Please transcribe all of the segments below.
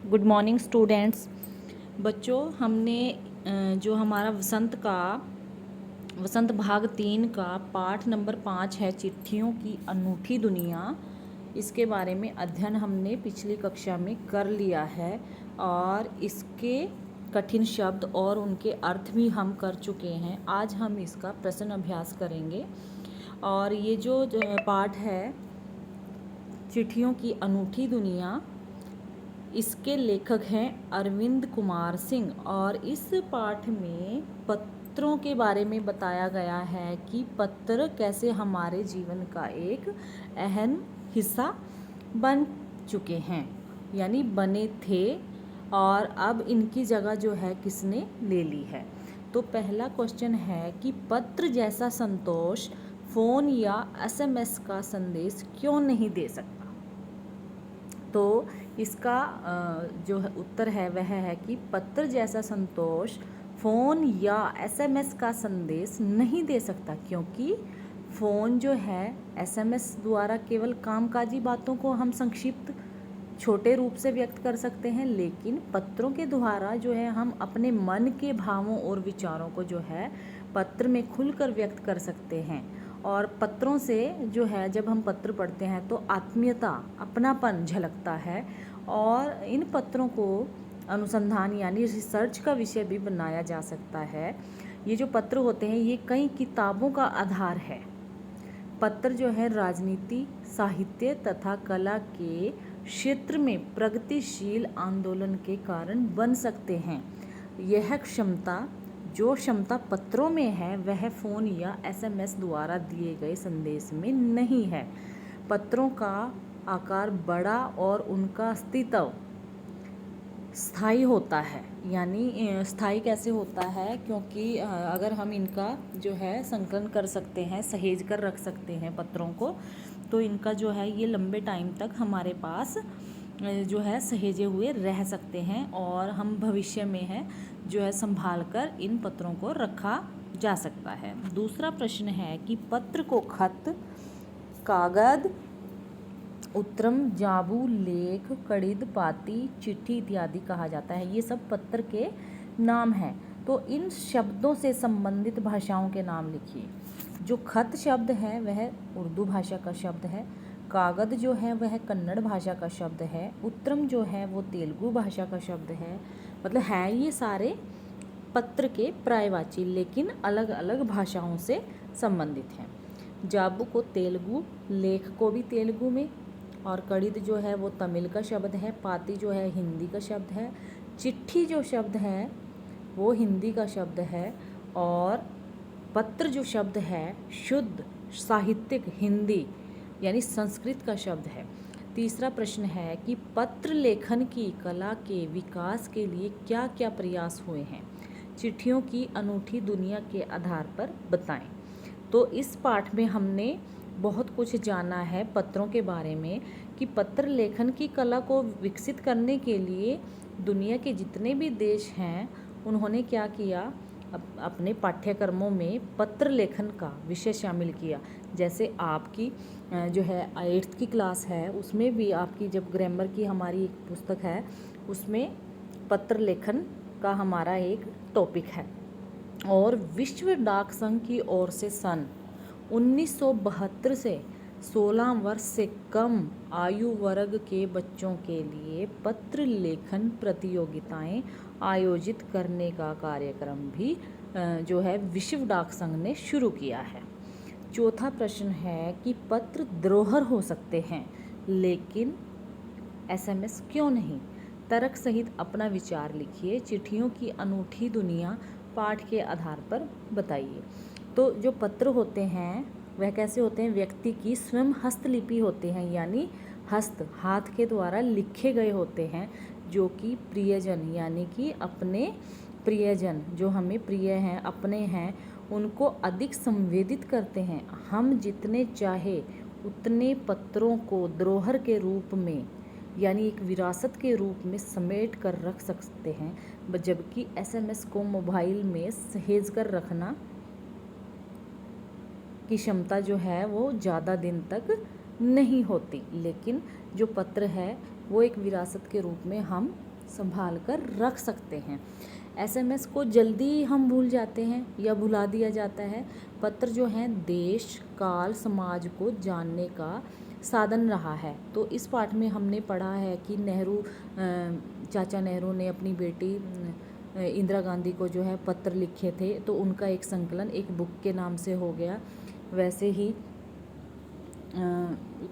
Good morning students. बच्चों, हमने जो हमारा वसंत भाग 3 का पाठ नंबर 5 है, चिट्ठियों की अनूठी दुनिया, इसके बारे में अध्ययन हमने पिछली कक्षा में कर लिया है और इसके कठिन शब्द और उनके अर्थ भी हम कर चुके हैं। आज हम इसका प्रश्न अभ्यास करेंगे और ये जो पाठ है चिट्ठियों की अनूठी दुनिया, इसके लेखक हैं अरविंद कुमार सिंह और इस पाठ में पत्रों के बारे में बताया गया है कि पत्र कैसे हमारे जीवन का एक अहम हिस्सा बन चुके हैं, यानी बने थे और अब इनकी जगह जो है किसने ले ली है। तो पहला क्वेश्चन है कि पत्र जैसा संतोष फ़ोन या एसएमएस का संदेश क्यों नहीं दे सकता। तो इसका जो उत्तर है वह है कि पत्र जैसा संतोष फ़ोन या एसएमएस का संदेश नहीं दे सकता, क्योंकि फ़ोन जो है एसएमएस द्वारा केवल कामकाजी बातों को हम संक्षिप्त छोटे रूप से व्यक्त कर सकते हैं, लेकिन पत्रों के द्वारा जो है हम अपने मन के भावों और विचारों को जो है पत्र में खुलकर व्यक्त कर सकते हैं। और पत्रों से जो है जब हम पत्र पढ़ते हैं तो आत्मीयता, अपनापन झलकता है और इन पत्रों को अनुसंधान यानी रिसर्च का विषय भी बनाया जा सकता है। ये जो पत्र होते हैं ये कई किताबों का आधार है। पत्र जो है राजनीति, साहित्य तथा कला के क्षेत्र में प्रगतिशील आंदोलन के कारण बन सकते हैं। यह जो क्षमता पत्रों में है वह फ़ोन या एसएमएस द्वारा दिए गए संदेश में नहीं है। पत्रों का आकार बड़ा और उनका अस्तित्व स्थायी होता है। यानी स्थायी कैसे होता है, क्योंकि अगर हम इनका जो है संकलन कर सकते हैं, सहेज कर रख सकते हैं पत्रों को, तो इनका जो है ये लंबे टाइम तक हमारे पास जो है सहेजे हुए रह सकते हैं और हम भविष्य में है जो है संभाल कर इन पत्रों को रखा जा सकता है। दूसरा प्रश्न है कि पत्र को खत, कागज, उत्तरम, जाबू, लेख, कड़िद, पाती, चिट्ठी इत्यादि कहा जाता है। ये सब पत्र के नाम हैं। तो इन शब्दों से संबंधित भाषाओं के नाम लिखिए। जो खत शब्द है वह उर्दू भाषा का शब्द है। कागज जो है वह कन्नड़ भाषा का शब्द है। उत्तरम जो है वो तेलुगु भाषा का शब्द है। मतलब है ये सारे पत्र के पर्यायवाची, लेकिन अलग अलग भाषाओं से संबंधित हैं। जाबू को तेलुगु, लेख को भी तेलुगु में, और कड़िद जो है वो तमिल का शब्द है। पाती जो है हिंदी का शब्द है। चिट्ठी जो शब्द है वो हिंदी का शब्द है। और पत्र जो शब्द है शुद्ध साहित्यिक हिंदी यानी संस्कृत का शब्द है। तीसरा प्रश्न है कि पत्र लेखन की कला के विकास के लिए क्या क्या प्रयास हुए हैं, चिट्ठियों की अनूठी दुनिया के आधार पर बताएं। तो इस पाठ में हमने बहुत कुछ जाना है पत्रों के बारे में कि पत्र लेखन की कला को विकसित करने के लिए दुनिया के जितने भी देश हैं उन्होंने क्या किया, अपने पाठ्यक्रमों में पत्र लेखन का विषय शामिल किया। जैसे आपकी जो है 8th की क्लास है उसमें भी आपकी जब ग्रामर की हमारी एक पुस्तक है उसमें पत्र लेखन का हमारा एक टॉपिक है। और विश्व डाक संघ की ओर से सन 1972 से 16 वर्ष से कम आयु वर्ग के बच्चों के लिए पत्र लेखन प्रतियोगिताएं आयोजित करने का कार्यक्रम भी जो है विश्व डाक संघ ने शुरू किया है। चौथा प्रश्न है कि पत्र धरोहर हो सकते हैं लेकिन एसएमएस क्यों नहीं। तर्क सहित अपना विचार लिखिए। चिट्ठियों की अनूठी दुनिया पाठ के आधार पर बताइए। तो जो पत्र होते हैं वह कैसे होते हैं, व्यक्ति की स्वयं हस्तलिपि होते हैं, यानी हाथ के द्वारा लिखे गए होते हैं, जो कि प्रियजन यानी कि अपने प्रियजन जो हमें प्रिय हैं, अपने हैं, उनको अधिक संवेदित करते हैं। हम जितने चाहे उतने पत्रों को धरोहर के रूप में यानी एक विरासत के रूप में समेट कर रख सकते हैं, जबकि एसएमएस को मोबाइल में सहेज कर रखना की क्षमता जो है वो ज़्यादा दिन तक नहीं होती। लेकिन जो पत्र है वो एक विरासत के रूप में हम संभाल कर रख सकते हैं। एसएमएस को जल्दी हम भूल जाते हैं या भुला दिया जाता है। पत्र जो हैं देश, काल, समाज को जानने का साधन रहा है। तो इस पाठ में हमने पढ़ा है कि चाचा नेहरू ने अपनी बेटी इंदिरा गांधी को जो है पत्र लिखे थे, तो उनका एक संकलन एक बुक के नाम से हो गया। वैसे ही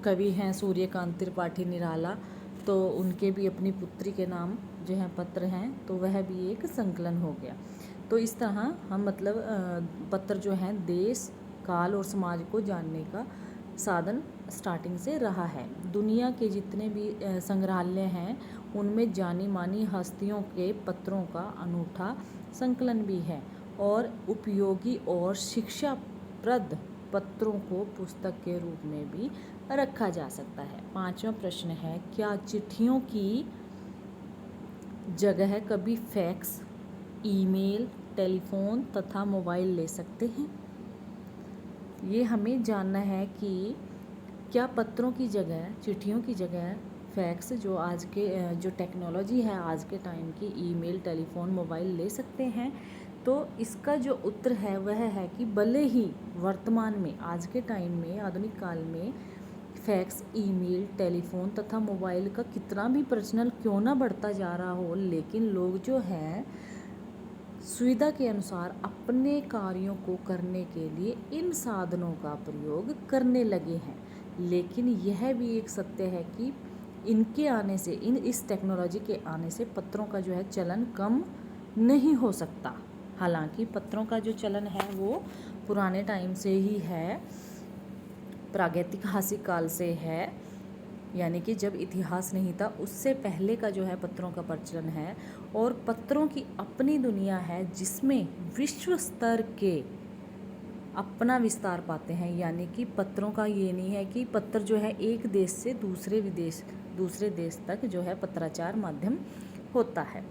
कवि हैं सूर्यकांत त्रिपाठी निराला, तो उनके भी अपनी पुत्री के नाम जो है पत्र हैं, तो वह भी एक संकलन हो गया। तो इस तरह हम पत्र जो हैं देश, काल और समाज को जानने का साधन स्टार्टिंग से रहा है। दुनिया के जितने भी संग्रहालय हैं उनमें जानी मानी हस्तियों के पत्रों का अनूठा संकलन भी है और उपयोगी और शिक्षाप्रद पत्रों को पुस्तक के रूप में भी रखा जा सकता है। 5वां प्रश्न है, क्या चिट्ठियों की जगह कभी फैक्स, ईमेल, टेलीफोन तथा मोबाइल ले सकते हैं? ये हमें जानना है कि क्या पत्रों की जगह, चिट्ठियों की जगह फैक्स जो टेक्नोलॉजी है आज के टाइम की, ईमेल, टेलीफोन, मोबाइल ले सकते हैं? तो इसका जो उत्तर है वह है कि भले ही वर्तमान में आज के टाइम में आधुनिक काल में फैक्स, ईमेल, टेलीफोन तथा मोबाइल का कितना भी प्रचलन क्यों ना बढ़ता जा रहा हो, लेकिन लोग जो है सुविधा के अनुसार अपने कार्यों को करने के लिए इन साधनों का प्रयोग करने लगे हैं। लेकिन यह भी एक सत्य है कि इनके आने से, इस टेक्नोलॉजी के आने से पत्रों का जो है चलन कम नहीं हो सकता। हालांकि पत्रों का जो चलन है वो पुराने टाइम से ही है, प्रागैतिहासिक काल से है, यानी कि जब इतिहास नहीं था उससे पहले का जो है पत्रों का प्रचलन है। और पत्रों की अपनी दुनिया है जिसमें विश्व स्तर के अपना विस्तार पाते हैं। यानी कि पत्रों का ये नहीं है कि पत्र जो है एक देश से दूसरे देश तक जो है पत्राचार माध्यम होता है।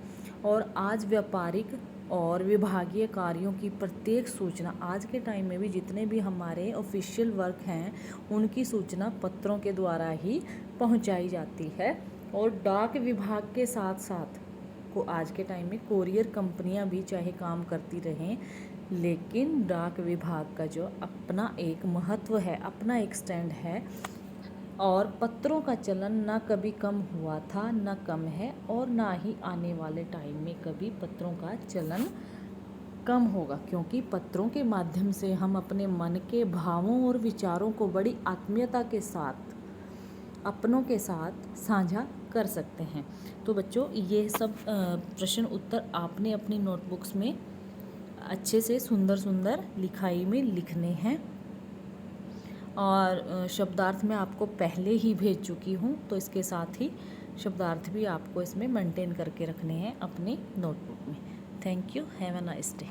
और आज व्यापारिक और विभागीय कार्यों की प्रत्येक सूचना आज के टाइम में भी जितने भी हमारे ऑफिशियल वर्क हैं उनकी सूचना पत्रों के द्वारा ही पहुंचाई जाती है। और डाक विभाग के साथ साथ को आज के टाइम में कोरियर कंपनियां भी चाहे काम करती रहें, लेकिन डाक विभाग का जो अपना एक महत्व है, अपना एक स्टैंड है। और पत्रों का चलन ना कभी कम हुआ था, ना कम है, और ना ही आने वाले टाइम में कभी पत्रों का चलन कम होगा, क्योंकि पत्रों के माध्यम से हम अपने मन के भावों और विचारों को बड़ी आत्मीयता के साथ अपनों के साथ साझा कर सकते हैं। तो बच्चों, ये सब प्रश्न उत्तर आपने अपनी नोटबुक्स में अच्छे से सुंदर सुंदर लिखाई में लिखने हैं। और शब्दार्थ मैं आपको पहले ही भेज चुकी हूँ, तो इसके साथ ही शब्दार्थ भी आपको इसमें मेंटेन करके रखने हैं अपनी नोटबुक में। Thank you, have a nice day.